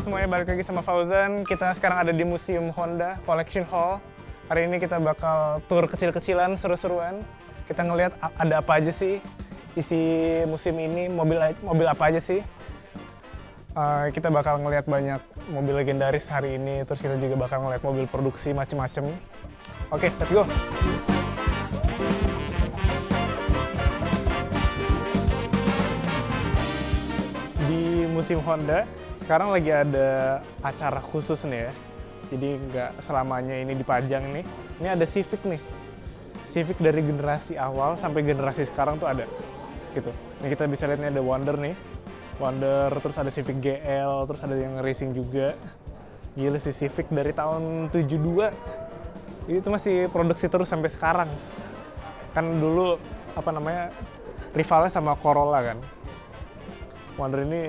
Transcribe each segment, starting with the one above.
semuanya, balik lagi sama Fauzan. Kita sekarang ada di Museum Honda Collection Hall. Hari ini kita bakal tour kecil-kecilan, seru-seruan. Kita ngelihat ada apa aja sih isi museum ini, mobil apa aja sih. Kita bakal ngelihat banyak mobil legendaris hari ini, terus kita juga bakal ngelihat mobil produksi macem-macem. Oke, let's go! Di Museum Honda sekarang lagi ada acara khusus nih ya. Jadi nggak selamanya ini dipajang nih. Ini ada Civic nih. Civic dari generasi awal sampai generasi sekarang tuh ada. Gitu. Ini kita bisa lihat nih ada Wonder nih. Wonder, terus ada Civic GL, terus ada yang racing juga. Gila sih, Civic dari tahun 72. Itu masih produksi terus sampai sekarang. Kan dulu rivalnya sama Corolla kan. Wonder ini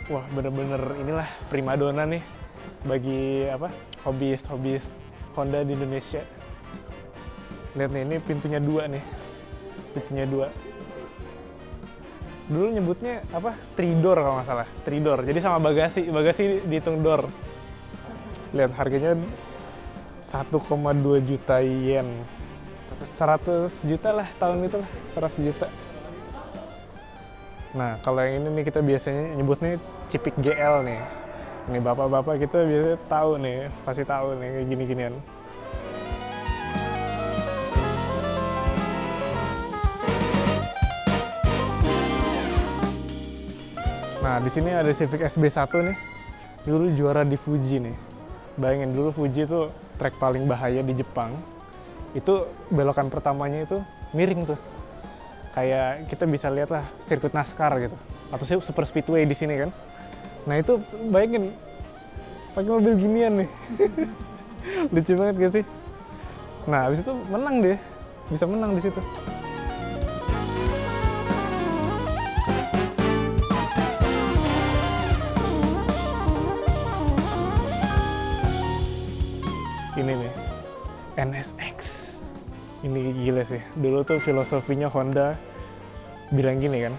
wah bener-bener inilah primadona nih bagi hobis Honda di Indonesia. Lihat nih, ini pintunya 2 nih. Pintunya 2. Dulu nyebutnya Tridor kalau nggak salah. Tridor. Jadi sama bagasi dihitung door. Lihat harganya 1,2 juta yen. 100 juta lah tahun itu lah, 100 juta. Nah, kalau yang ini nih kita biasanya nyebutnya Civic GL nih. Ini bapak-bapak kita biasanya tahu nih, pasti tahu nih kayak gini-ginian. Nah, di sini ada Civic SB1 nih. Dulu juara di Fuji nih. Bayangin dulu Fuji itu trek paling bahaya di Jepang. Itu belokan pertamanya itu miring tuh. Kayak kita bisa lihat lah sirkuit NASCAR gitu, atau super speedway di sini kan. Nah itu bayangin pakai mobil ginian nih. Lucu banget gak sih? Nah habis itu menang deh, bisa menang di situ. Ini nih NSX. Ini gila sih, dulu tuh filosofinya Honda bilang gini kan,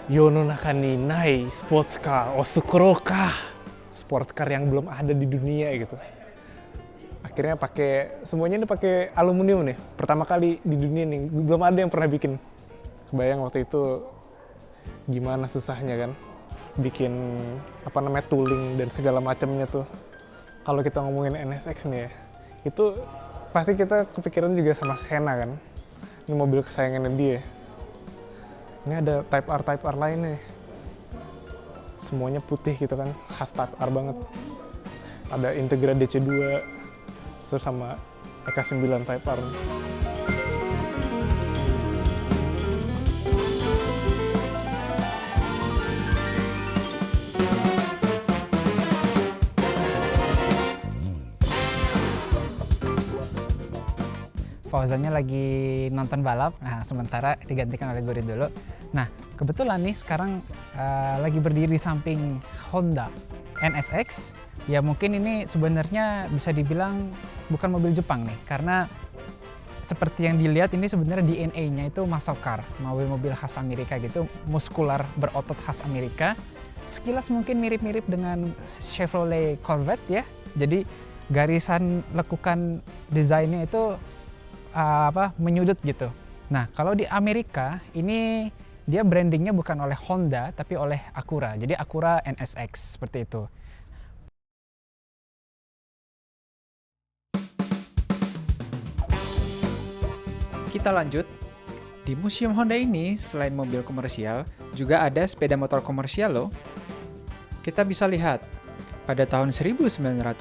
Yono naka ni nai sports car osukuro ka, sports car yang belum ada di dunia gitu. Akhirnya semuanya ini pakai aluminium nih, pertama kali di dunia nih, belum ada yang pernah bikin. Kebayang waktu itu gimana susahnya kan, bikin tooling dan segala macamnya tuh. Kalau kita ngomongin NSX nih ya, itu pasti kita kepikiran juga sama Senna kan. Ini mobil kesayangannya dia. Ini ada Type R lain nih. Semuanya putih gitu kan, khas Type R banget. Ada Integra DC2, terus sama EK9 Type R. Fauzannya lagi nonton balap, nah sementara digantikan oleh Guri dulu. Nah kebetulan nih sekarang lagi berdiri samping Honda NSX. Ya mungkin ini sebenarnya bisa dibilang bukan mobil Jepang nih, karena seperti yang dilihat ini sebenarnya DNA-nya itu muscle car, mobil-mobil khas Amerika gitu, muskular berotot khas Amerika. Sekilas mungkin mirip-mirip dengan Chevrolet Corvette ya. Jadi garisan lekukan desainnya itu menyudut gitu. Nah, kalau di Amerika ini dia brandingnya bukan oleh Honda tapi oleh Acura. Jadi Acura NSX seperti itu. Kita lanjut. Di Museum Honda ini selain mobil komersial juga ada sepeda motor komersial loh. Kita bisa lihat pada tahun 1958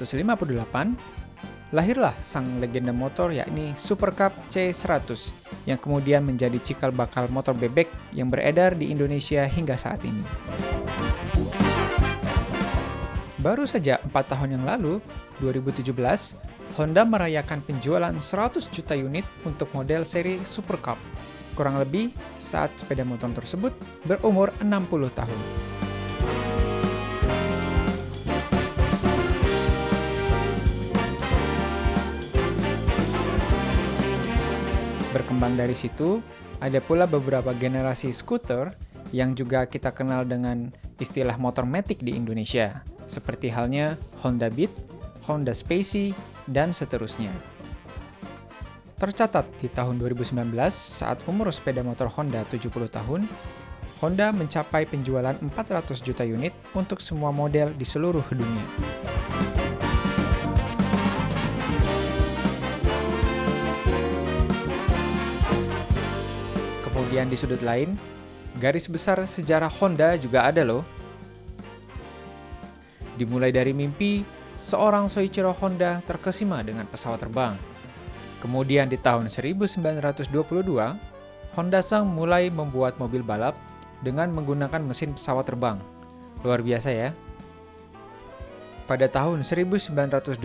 lahirlah sang legenda motor yakni Super Cup C100 yang kemudian menjadi cikal bakal motor bebek yang beredar di Indonesia hingga saat ini. Baru saja 4 tahun yang lalu, 2017, Honda merayakan penjualan 100 juta unit untuk model seri Super Cup. Kurang lebih saat sepeda motor tersebut berumur 60 tahun. Berkembang dari situ, ada pula beberapa generasi skuter yang juga kita kenal dengan istilah motor matic di Indonesia. seperti halnya Honda Beat, Honda Spacie, dan seterusnya. Tercatat di tahun 2019, saat umur sepeda motor Honda 70 tahun, Honda mencapai penjualan 400 juta unit untuk semua model di seluruh dunia. Kemudian di sudut lain, garis besar sejarah Honda juga ada loh. Dimulai dari mimpi, seorang Soichiro Honda terkesima dengan pesawat terbang. Kemudian di tahun 1922, Honda Sang mulai membuat mobil balap dengan menggunakan mesin pesawat terbang. Luar biasa ya. Pada tahun 1928,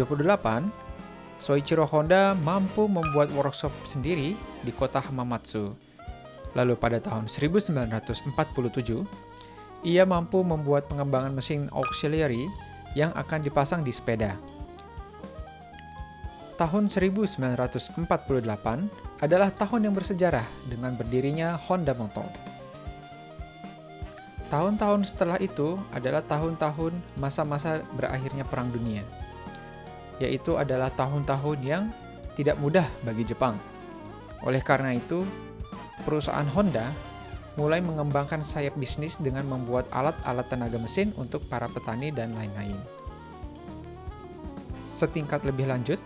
Soichiro Honda mampu membuat workshop sendiri di kota Hamamatsu. Lalu pada tahun 1947, ia mampu membuat pengembangan mesin auxiliary yang akan dipasang di sepeda. Tahun 1948 adalah tahun yang bersejarah dengan berdirinya Honda Motor. Tahun-tahun setelah itu adalah tahun-tahun masa-masa berakhirnya Perang Dunia, yaitu adalah tahun-tahun yang tidak mudah bagi Jepang. Oleh karena itu, perusahaan Honda mulai mengembangkan sayap bisnis dengan membuat alat-alat tenaga mesin untuk para petani dan lain-lain. Setingkat lebih lanjut,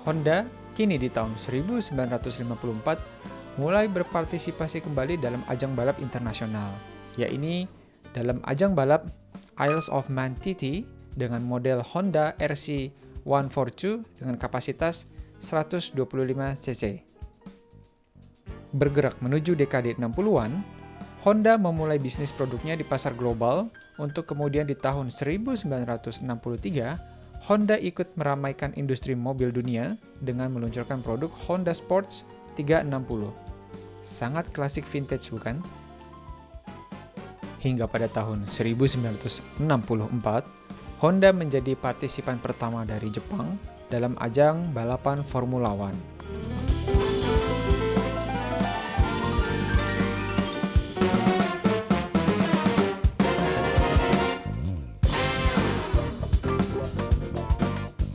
Honda kini di tahun 1954 mulai berpartisipasi kembali dalam ajang balap internasional, yaitu dalam ajang balap Isles of Man TT dengan model Honda RC 142 dengan kapasitas 125 cc. Bergerak menuju dekade 60-an, Honda memulai bisnis produknya di pasar global untuk kemudian di tahun 1963, Honda ikut meramaikan industri mobil dunia dengan meluncurkan produk Honda Sports 360. Sangat klasik vintage bukan? Hingga pada tahun 1964, Honda menjadi partisipan pertama dari Jepang dalam ajang balapan Formula One.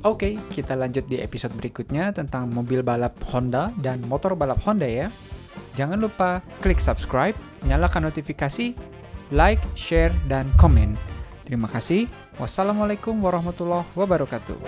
Oke, kita lanjut di episode berikutnya tentang mobil balap Honda dan motor balap Honda ya. Jangan lupa klik subscribe, nyalakan notifikasi, like, share, dan komen. Terima kasih. Wassalamualaikum warahmatullahi wabarakatuh.